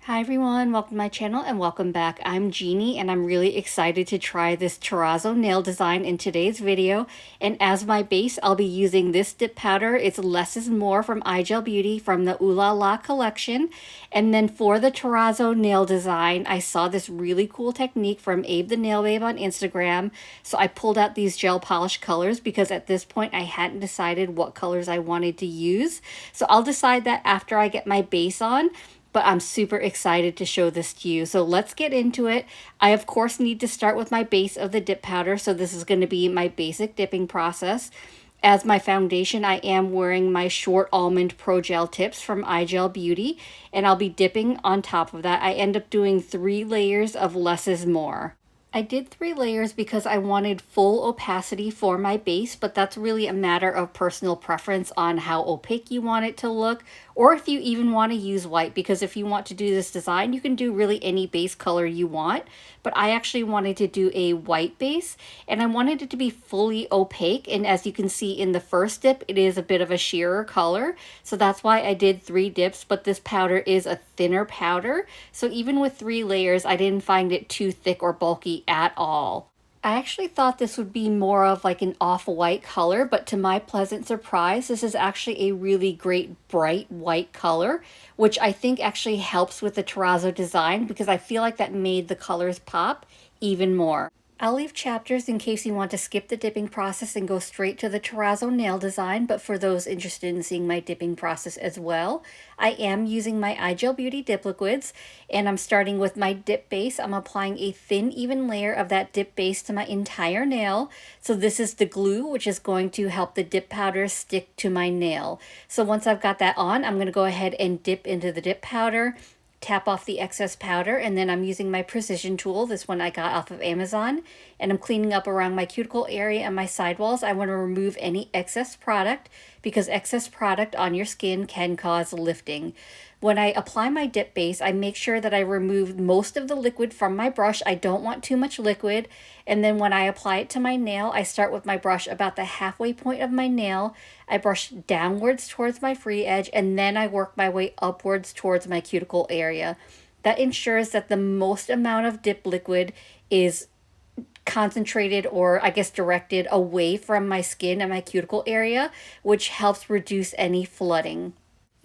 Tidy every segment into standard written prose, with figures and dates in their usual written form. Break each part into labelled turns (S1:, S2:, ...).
S1: Hi everyone, welcome to my channel and welcome back. I'm Jeannie and I'm really excited to try this Terrazzo nail design in today's video. And as my base, I'll be using this dip powder. It's Less is More from iGel Beauty from the Ooh La La collection. And then for the Terrazzo nail design, I saw this really cool technique from Abe the Nail Babe on Instagram. So I pulled out these gel polish colors because at this point I hadn't decided what colors I wanted to use. So I'll decide that after I get my base on. But I'm super excited to show this to you. So let's get into it. I, of course, need to start with my base of the dip powder. So this is going to be my basic dipping process. As my foundation, I am wearing my short Almond Pro Gel tips from iGel Beauty. And I'll be dipping on top of that. I end up doing 3 layers of Less is More. I did 3 layers because I wanted full opacity for my base, but that's really a matter of personal preference on how opaque you want it to look, or if you even want to use white, because if you want to do this design, you can do really any base color you want, but I actually wanted to do a white base, and I wanted it to be fully opaque, and as you can see in the first dip, it is a bit of a sheerer color, so that's why I did 3 dips, but this powder is a thinner powder, so even with 3 layers, I didn't find it too thick or bulky at all. I actually thought this would be more of like an off-white color, but to my pleasant surprise, this is actually a really great bright white color, which I think actually helps with the Terrazzo design because I feel like that made the colors pop even more. I'll leave chapters in case you want to skip the dipping process and go straight to the Terrazzo nail design, but for those interested in seeing my dipping process as well, I am using my iGel Beauty dip liquids, and I'm starting with my dip base. I'm applying a thin, even layer of that dip base to my entire nail. So this is the glue, which is going to help the dip powder stick to my nail. So once I've got that on, I'm going to go ahead and dip into the dip powder, tap off the excess powder, and then I'm using my precision tool. This one I got off of Amazon, and I'm cleaning up around my cuticle area and my sidewalls. I want to remove any excess product because excess product on your skin can cause lifting. When I apply my dip base, I make sure that I remove most of the liquid from my brush. I don't want too much liquid. And then when I apply it to my nail, I start with my brush about the halfway point of my nail. I brush downwards towards my free edge, and then I work my way upwards towards my cuticle area. That ensures that the most amount of dip liquid is concentrated, or I guess directed away from my skin and my cuticle area, which helps reduce any flooding.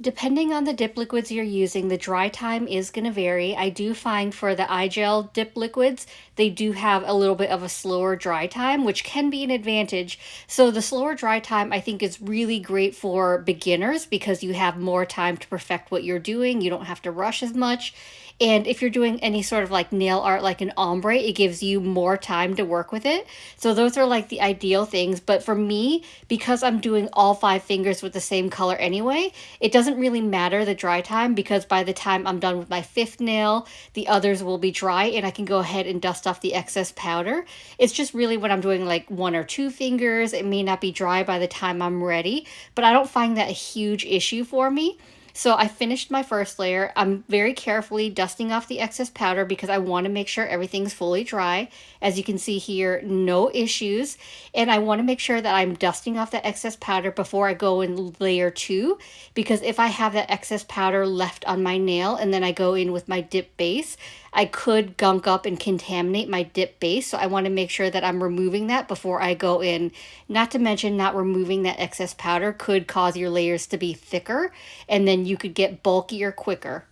S1: Depending on the dip liquids you're using, the dry time is going to vary. I do find for the iGel dip liquids, they do have a little bit of a slower dry time, which can be an advantage. So the slower dry time I think is really great for beginners because you have more time to perfect what you're doing. You don't have to rush as much. And if you're doing any sort of like nail art like an ombre, it gives you more time to work with it. So those are like the ideal things. But for me, because I'm doing all 5 fingers with the same color anyway, it doesn't really matter the dry time because by the time I'm done with my 5th nail, the others will be dry and I can go ahead and dust off the excess powder. It's just really when I'm doing like 1 or 2 fingers, it may not be dry by the time I'm ready, but I don't find that a huge issue for me. So I finished my first layer. I'm very carefully dusting off the excess powder because I want to make sure everything's fully dry. As you can see here, no issues. And I want to make sure that I'm dusting off the excess powder before I go in layer 2, because if I have that excess powder left on my nail and then I go in with my dip base, I could gunk up and contaminate my dip base. So I want to make sure that I'm removing that before I go in. Not to mention, not removing that excess powder could cause your layers to be thicker, and then you could get bulkier quicker.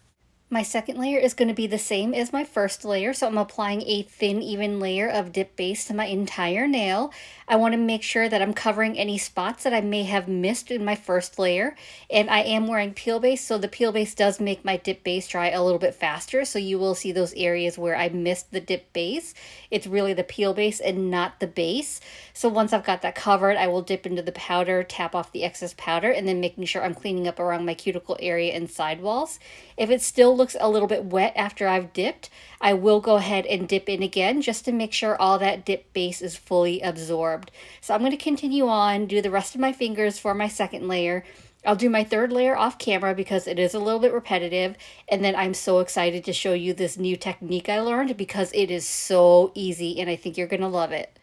S1: My second layer is going to be the same as my first layer, so I'm applying a thin, even layer of dip base to my entire nail. I want to make sure that I'm covering any spots that I may have missed in my first layer, and I am wearing peel base, so the peel base does make my dip base dry a little bit faster, so you will see those areas where I missed the dip base. It's really the peel base and not the base. So once I've got that covered, I will dip into the powder, tap off the excess powder, and then making sure I'm cleaning up around my cuticle area and sidewalls. If it still looks a little bit wet after I've dipped, I will go ahead and dip in again just to make sure all that dip base is fully absorbed. So I'm going to continue on, do the rest of my fingers for my second layer. I'll do my third layer off camera because it is a little bit repetitive, and then I'm so excited to show you this new technique I learned because it is so easy and I think you're going to love it.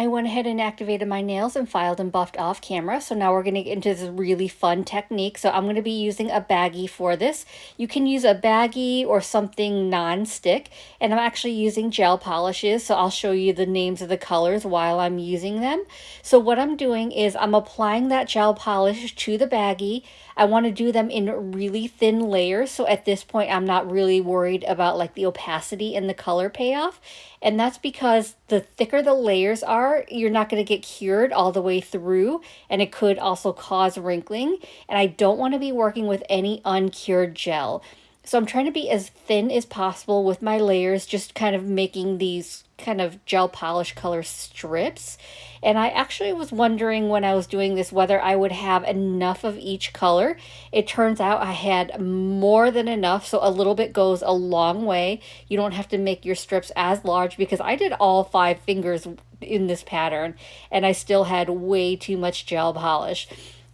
S1: I went ahead and activated my nails and filed and buffed off camera. So now we're going to get into this really fun technique. So I'm going to be using a baggie for this. You can use a baggie or something non-stick. And I'm actually using gel polishes. So I'll show you the names of the colors while I'm using them. So what I'm doing is I'm applying that gel polish to the baggie. I want to do them in really thin layers. So at this point, I'm not really worried about like the opacity and the color payoff. And that's because the thicker the layers are, you're not going to get cured all the way through, and it could also cause wrinkling. And I don't want to be working with any uncured gel. So I'm trying to be as thin as possible with my layers, just kind of making these kind of gel polish color strips. And I actually was wondering when I was doing this whether I would have enough of each color. It turns out I had more than enough, so a little bit goes a long way. You don't have to make your strips as large because I did all 5 fingers in this pattern and I still had way too much gel polish.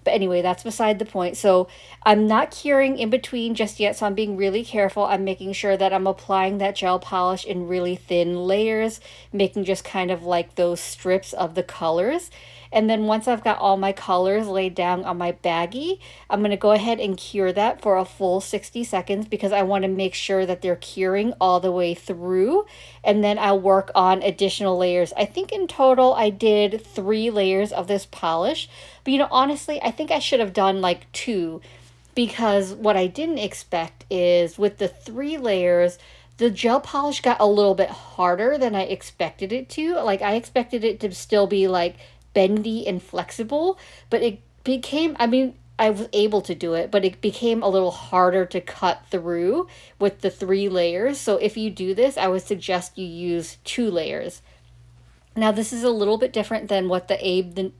S1: But anyway, that's beside the point. So I'm not curing in between just yet, so I'm being really careful. I'm making sure that I'm applying that gel polish in really thin layers, making just kind of like those strips of the colors. And then once I've got all my colors laid down on my baggie, I'm going to go ahead and cure that for a full 60 seconds because I want to make sure that they're curing all the way through. And then I'll work on additional layers. I think in total I did 3 layers of this polish. But you know, honestly, I think I should have done like 2 because what I didn't expect is with the 3 layers, the gel polish got a little bit harder than I expected it to. Like I expected it to still be like bendy and flexible, but it became, I mean, I was able to do it, but it became a little harder to cut through with the 3 layers. So if you do this, I would suggest you use 2 layers. Now this is a little bit different than what Abe the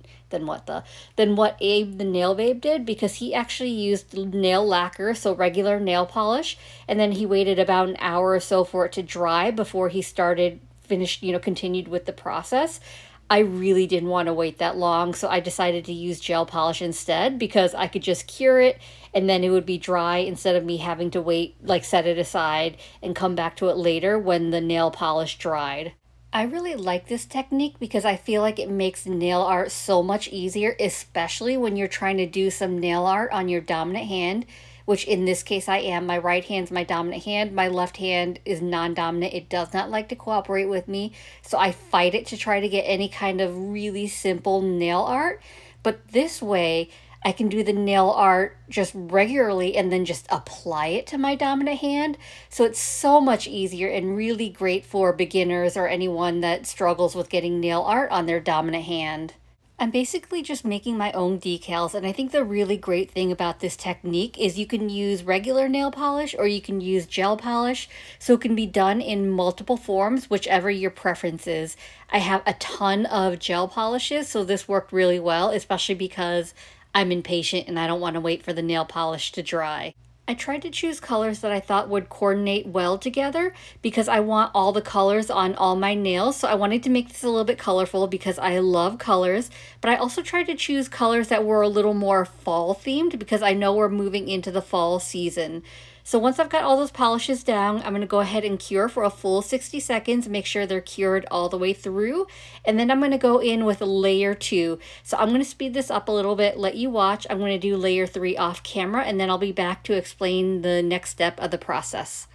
S1: Nail Babe did because he actually used nail lacquer, so regular nail polish, and then he waited about an hour or so for it to dry before he continued with the process. I really didn't want to wait that long, so I decided to use gel polish instead because I could just cure it and then it would be dry instead of me having to wait, like set it aside and come back to it later when the nail polish dried. I really like this technique because I feel like it makes nail art so much easier, especially when you're trying to do some nail art on your dominant hand, which in this case I am. My right hand's my dominant hand. My left hand is non-dominant. It does not like to cooperate with me, so I fight it to try to get any kind of really simple nail art. But this way, I can do the nail art just regularly and then just apply it to my dominant hand. So it's so much easier and really great for beginners or anyone that struggles with getting nail art on their dominant hand. I'm basically just making my own decals, and I think the really great thing about this technique is you can use regular nail polish or you can use gel polish, so it can be done in multiple forms, whichever your preference is. I have a ton of gel polishes, so this worked really well, especially because I'm impatient and I don't want to wait for the nail polish to dry. I tried to choose colors that I thought would coordinate well together because I want all the colors on all my nails. So I wanted to make this a little bit colorful because I love colors, but I also tried to choose colors that were a little more fall themed because I know we're moving into the fall season. So once I've got all those polishes down, I'm going to go ahead and cure for a full 60 seconds, make sure they're cured all the way through. And then I'm going to go in with layer 2. So I'm going to speed this up a little bit, let you watch. I'm going to do layer 3 off camera, and then I'll be back to explain the next step of the process.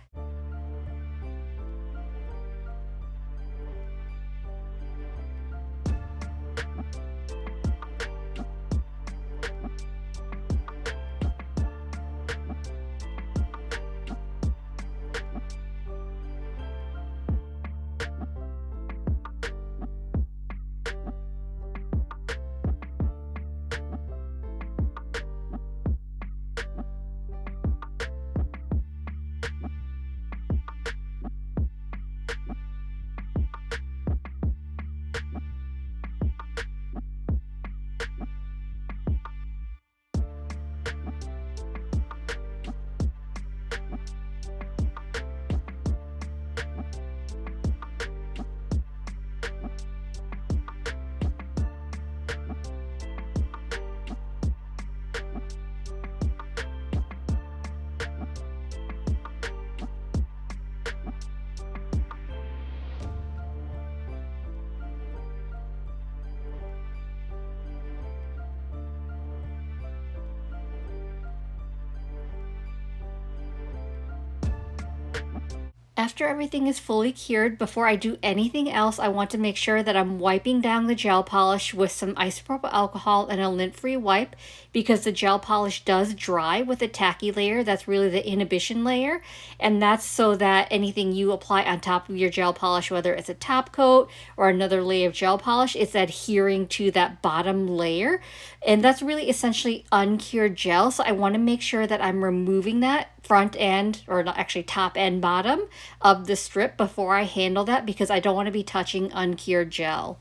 S1: After everything is fully cured, before I do anything else, I want to make sure that I'm wiping down the gel polish with some isopropyl alcohol and a lint-free wipe, because the gel polish does dry with a tacky layer. That's really the inhibition layer, and that's so that anything you apply on top of your gel polish, whether it's a top coat or another layer of gel polish, it's adhering to that bottom layer, and that's really essentially uncured gel. So I want to make sure that I'm removing that front end, or not actually top and bottom of the strip before I handle that, because I don't want to be touching uncured gel.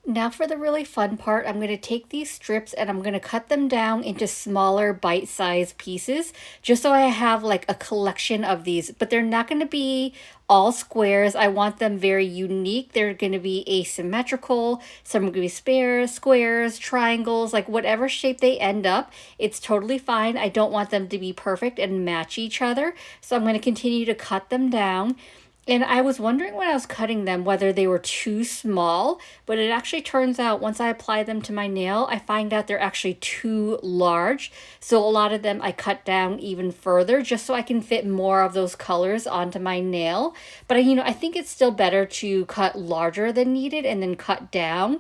S1: Now for the really fun part, I'm going to take these strips and I'm going to cut them down into smaller bite-sized pieces, just so I have like a collection of these, but they're not going to be all squares. I want them very unique. They're going to be asymmetrical. Some are going to be squares, triangles, like whatever shape they end up, it's totally fine. I don't want them to be perfect and match each other. So I'm going to continue to cut them down. And I was wondering when I was cutting them whether they were too small, but it actually turns out once I apply them to my nail, I find out they're actually too large. So a lot of them I cut down even further just so I can fit more of those colors onto my nail. But I think it's still better to cut larger than needed and then cut down,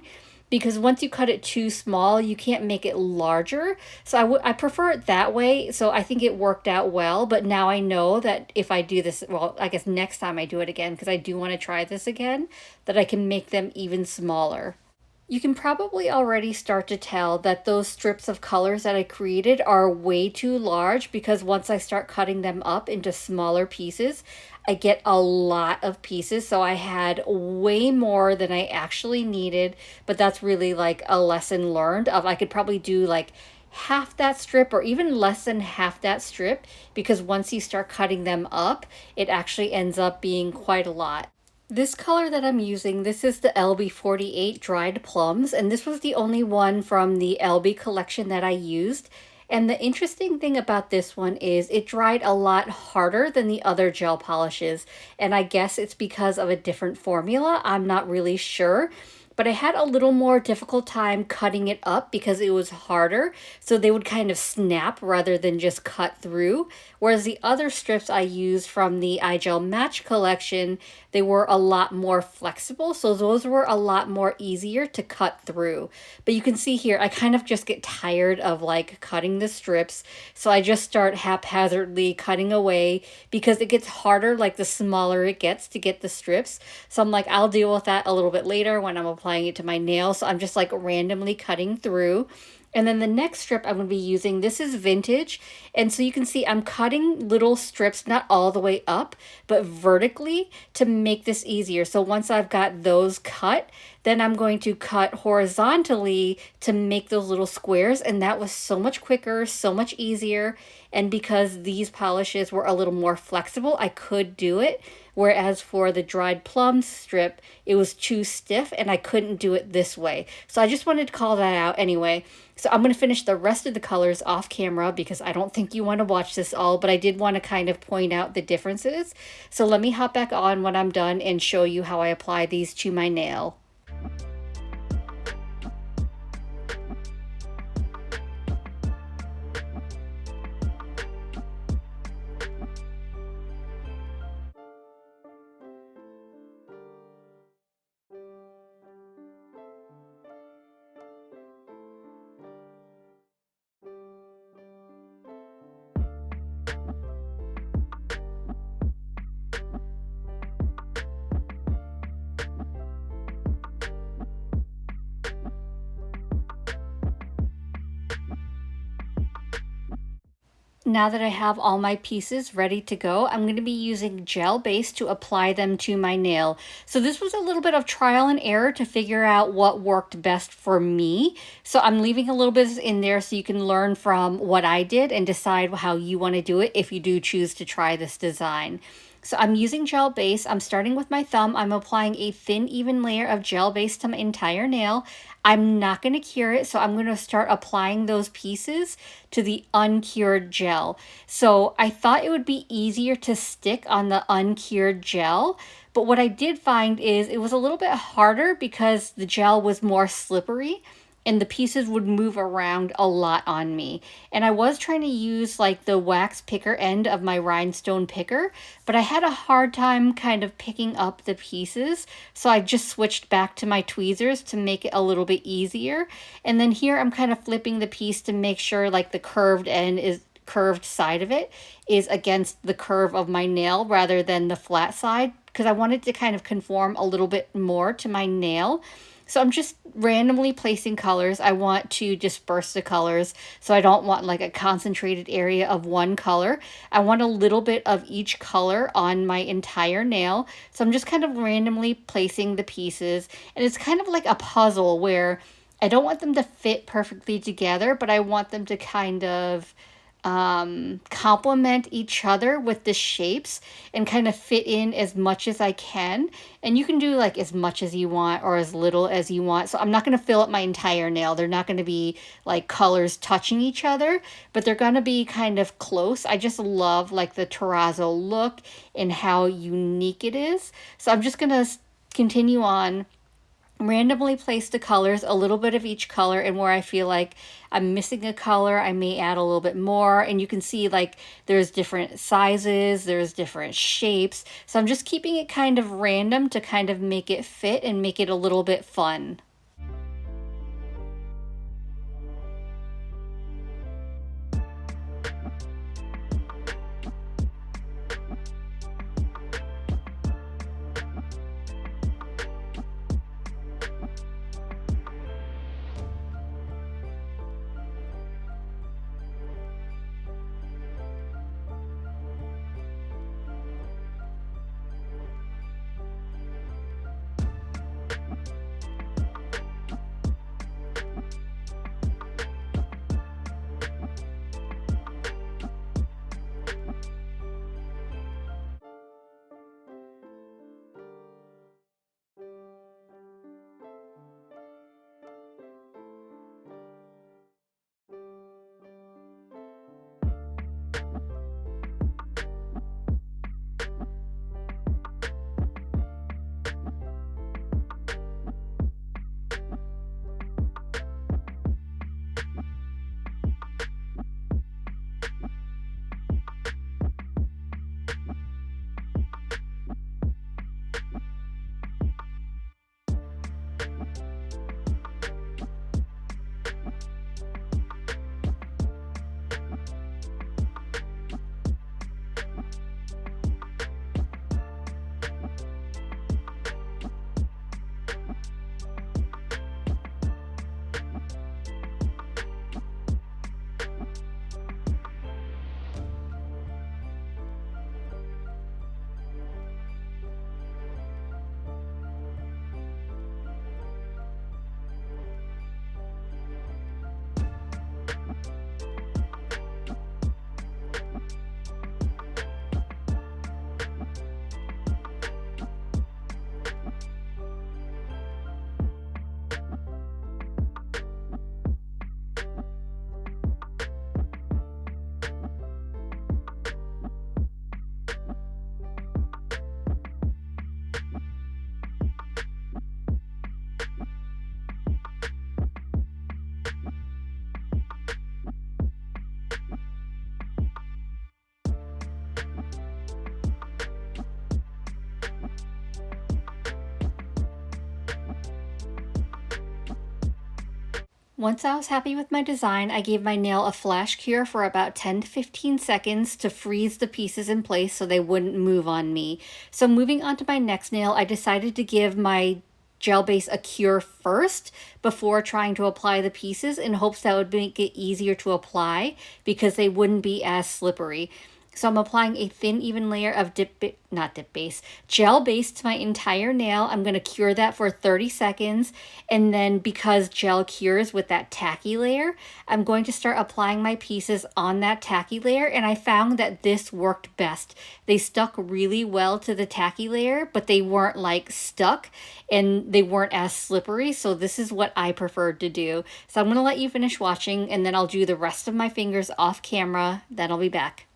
S1: because once you cut it too small, you can't make it larger. So I prefer it that way. So I think it worked out well, but now I know that if I do this, well, I guess next time I do it again, because I do want to try this again, that I can make them even smaller. You can probably already start to tell that those strips of colors that I created are way too large, because once I start cutting them up into smaller pieces, I get a lot of pieces. So I had way more than I actually needed, but that's really like a lesson learned of I could probably do like half that strip or even less than half that strip, because once you start cutting them up, it actually ends up being quite a lot. This color that I'm using, this is the LB48 Dried Plums, and this was the only one from the LB collection that I used. And the interesting thing about this one is it dried a lot harder than the other gel polishes, and I guess it's because of a different formula. I'm not really sure. But I had a little more difficult time cutting it up because it was harder, so they would kind of snap rather than just cut through. Whereas the other strips I used from the iGel Match collection, they were a lot more flexible, so those were a lot more easier to cut through. But you can see here, I kind of just get tired of like cutting the strips, so I just start haphazardly cutting away because it gets harder like the smaller it gets to get the strips. So I'm like, I'll deal with that a little bit later when I'm applying it to my nail. So I'm just like randomly cutting through. And then the next strip I'm going to be using, this is Vintage. And so you can see I'm cutting little strips, not all the way up, but vertically to make this easier. So once I've got those cut, then I'm going to cut horizontally to make those little squares. And that was so much quicker, so much easier. And because these polishes were a little more flexible, I could do it. Whereas for the Dried Plums strip, it was too stiff and I couldn't do it this way. So I just wanted to call that out anyway. So I'm going to finish the rest of the colors off camera because I don't think you want to watch this all, but I did want to kind of point out the differences. So let me hop back on when I'm done and show you how I apply these to my nail. Now that I have all my pieces ready to go, I'm going to be using gel base to apply them to my nail. So this was a little bit of trial and error to figure out what worked best for me. So I'm leaving a little bit in there so you can learn from what I did and decide how you want to do it if you do choose to try this design. So I'm using gel base. I'm starting with my thumb. I'm applying a thin, even layer of gel base to my entire nail. I'm not going to cure it, so I'm going to start applying those pieces to the uncured gel. So I thought it would be easier to stick on the uncured gel, but what I did find is it was a little bit harder because the gel was more slippery and the pieces would move around a lot on me. And I was trying to use like the wax picker end of my rhinestone picker, but I had a hard time kind of picking up the pieces. So I just switched back to my tweezers to make it a little bit easier. And then here I'm kind of flipping the piece to make sure like the curved side of it is against the curve of my nail rather than the flat side, because I wanted to kind of conform a little bit more to my nail. So I'm just randomly placing colors. I want to disperse the colors, so I don't want like a concentrated area of one color. I want a little bit of each color on my entire nail. So I'm just kind of randomly placing the pieces, and it's kind of like a puzzle where I don't want them to fit perfectly together, but I want them to kind of complement each other with the shapes and kind of fit in as much as I can. And you can do like as much as you want or as little as you want. So I'm not going to fill up my entire nail. They're not going to be like colors touching each other, but they're going to be kind of close. I just love like the terrazzo look and how unique it is. So I'm just going to continue on, randomly place the colors, a little bit of each color, and where I feel like I'm missing a color, I may add a little bit more. And you can see like there's different sizes, there's different shapes. So I'm just keeping it kind of random to kind of make it fit and make it a little bit fun. Once I was happy with my design, I gave my nail a flash cure for about 10 to 15 seconds to freeze the pieces in place so they wouldn't move on me. So moving on to my next nail, I decided to give my gel base a cure first before trying to apply the pieces in hopes that would make it easier to apply because they wouldn't be as slippery. So I'm applying a thin, even layer of gel base to my entire nail. I'm going to cure that for 30 seconds. And then because gel cures with that tacky layer, I'm going to start applying my pieces on that tacky layer. And I found that this worked best. They stuck really well to the tacky layer, but they weren't like stuck and they weren't as slippery. So this is what I preferred to do. So I'm going to let you finish watching and then I'll do the rest of my fingers off camera. Then I'll be back.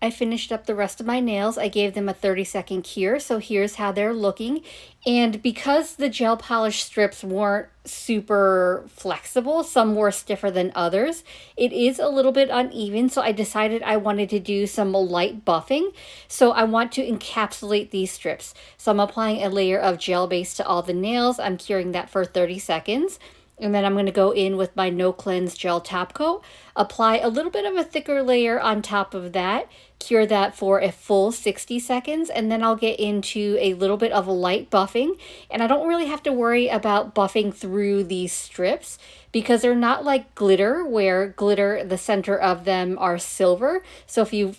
S1: I finished up the rest of my nails. I gave them a 30-second cure, so here's how they're looking. And because the gel polish strips weren't super flexible, some were stiffer than others, it is a little bit uneven, so I decided I wanted to do some light buffing. So I want to encapsulate these strips. So I'm applying a layer of gel base to all the nails. I'm curing that for 30 seconds. And then I'm going to go in with my No Cleanse Gel Top Coat, apply a little bit of a thicker layer on top of that, cure that for a full 60 seconds, and then I'll get into a little bit of a light buffing. And I don't really have to worry about buffing through these strips because they're not like glitter, where glitter, the center of them are silver. So if you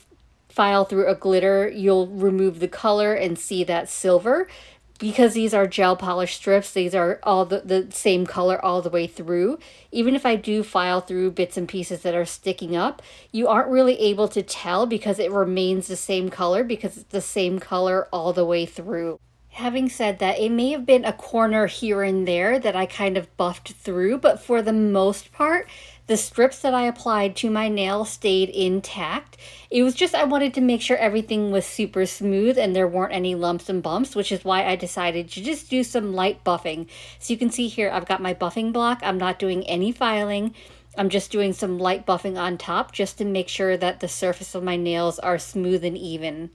S1: file through a glitter, you'll remove the color and see that silver. Because these are gel polish strips, these are all the same color all the way through. Even if I do file through bits and pieces that are sticking up, you aren't really able to tell because it remains the same color because it's the same color all the way through. Having said that, it may have been a corner here and there that I kind of buffed through, but for the most part, The strips that I applied to my nail stayed intact. It was just I wanted to make sure everything was super smooth and there weren't any lumps and bumps, which is why I decided to just do some light buffing. So you can see here I've got my buffing block. I'm not doing any filing. I'm just doing some light buffing on top just to make sure that the surface of my nails are smooth and even.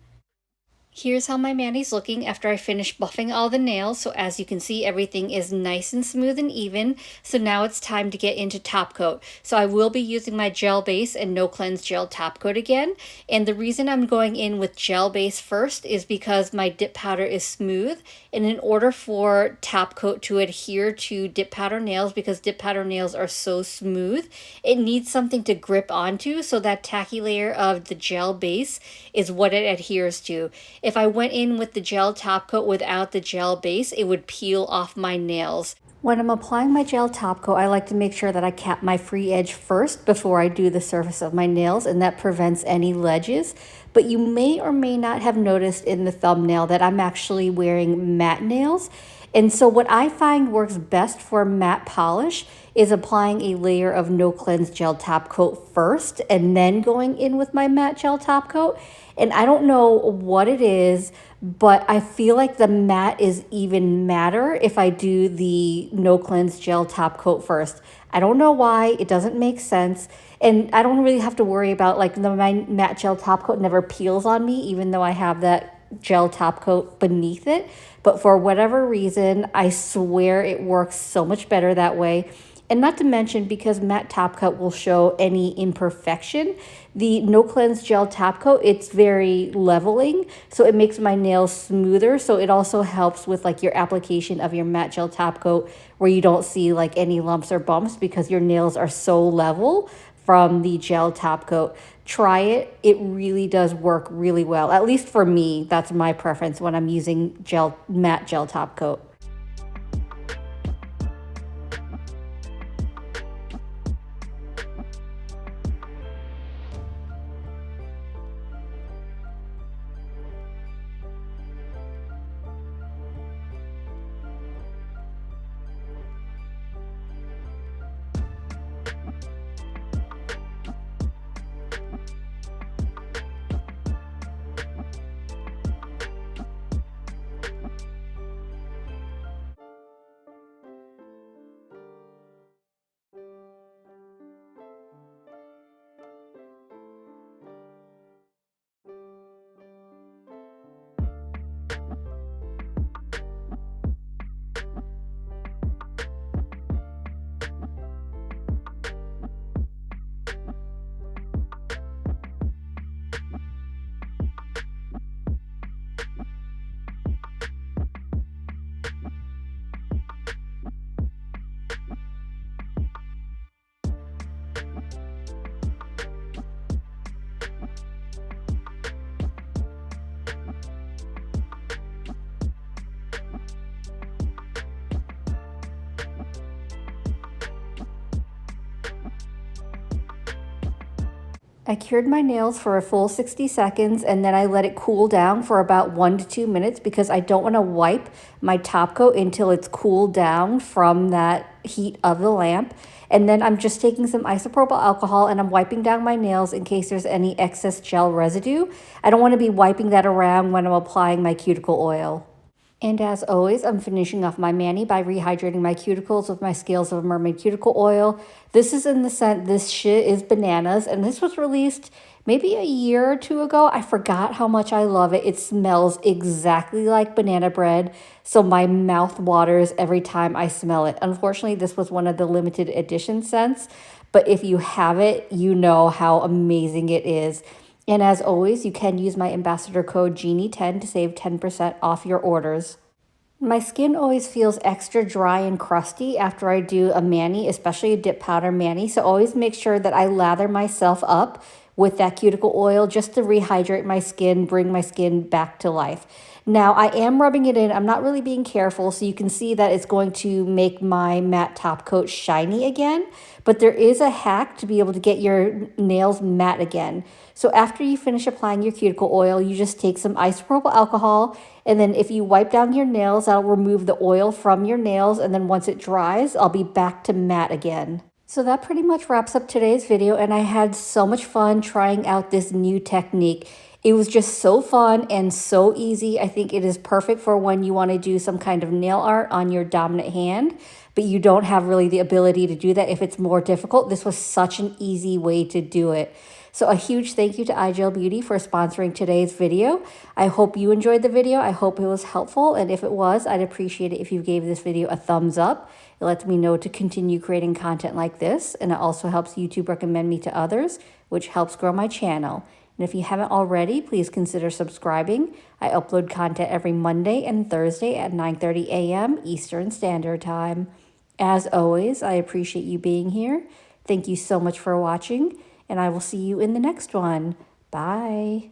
S1: Here's how my mani's looking after I finish buffing all the nails. So as you can see, everything is nice and smooth and even. So now it's time to get into top coat. So I will be using my gel base and no cleanse gel top coat again. And the reason I'm going in with gel base first is because my dip powder is smooth. And in order for top coat to adhere to dip powder nails, because dip powder nails are so smooth, it needs something to grip onto. So that tacky layer of the gel base is what it adheres to. If I went in with the gel top coat without the gel base, it would peel off my nails. When I'm applying my gel top coat, I like to make sure that I cap my free edge first before I do the surface of my nails, and that prevents any ledges. But you may or may not have noticed in the thumbnail that I'm actually wearing matte nails. And so what I find works best for matte polish is applying a layer of no cleanse gel top coat first and then going in with my matte gel top coat. And I don't know what it is, but I feel like the matte is even matter if I do the no cleanse gel top coat first. I don't know why, it doesn't make sense. And I don't really have to worry about like my matte gel top coat never peels on me, even though I have that gel top coat beneath it. But for whatever reason, I swear it works so much better that way. And not to mention, because matte top coat will show any imperfection, the no cleanse gel top coat, it's very leveling, so it makes my nails smoother. So it also helps with like your application of your matte gel top coat, where you don't see like any lumps or bumps because your nails are so level from the gel top coat. Try it. It really does work really well. At least for me, that's my preference when I'm using matte gel top coat. I cured my nails for a full 60 seconds and then I let it cool down for about 1 to 2 minutes because I don't want to wipe my top coat until it's cooled down from that heat of the lamp. And then I'm just taking some isopropyl alcohol and I'm wiping down my nails in case there's any excess gel residue. I don't want to be wiping that around when I'm applying my cuticle oil. And as always, I'm finishing off my mani by rehydrating my cuticles with my Scales of Mermaid cuticle oil. This is in the scent This Shit Is Bananas, and this was released maybe a year or two ago. I forgot how much I love it. It smells exactly like banana bread, so my mouth waters every time I smell it. Unfortunately, this was one of the limited edition scents, but if you have it, you know how amazing it is. And as always, you can use my ambassador code Jeannie10 to save 10% off your orders. My skin always feels extra dry and crusty after I do a mani, especially a dip powder mani. So always make sure that I lather myself up with that cuticle oil just to rehydrate my skin, bring my skin back to life. Now I am rubbing it in. I'm not really being careful, so you can see that it's going to make my matte top coat shiny again. But there is a hack to be able to get your nails matte again. So after you finish applying your cuticle oil, you just take some isopropyl alcohol, and then if you wipe down your nails, that'll remove the oil from your nails, and then once it dries, I'll be back to matte again. So that pretty much wraps up today's video, and I had so much fun trying out this new technique. It was just so fun and so easy. I think it is perfect for when you want to do some kind of nail art on your dominant hand, but you don't have really the ability to do that if it's more difficult. This was such an easy way to do it. So a huge thank you to iGel Beauty for sponsoring today's video. I hope you enjoyed the video. I hope it was helpful. And if it was, I'd appreciate it if you gave this video a thumbs up. It lets me know to continue creating content like this. And it also helps YouTube recommend me to others, which helps grow my channel. And if you haven't already, please consider subscribing. I upload content every Monday and Thursday at 9:30 a.m. Eastern Standard Time. As always, I appreciate you being here. Thank you so much for watching, and I will see you in the next one. Bye.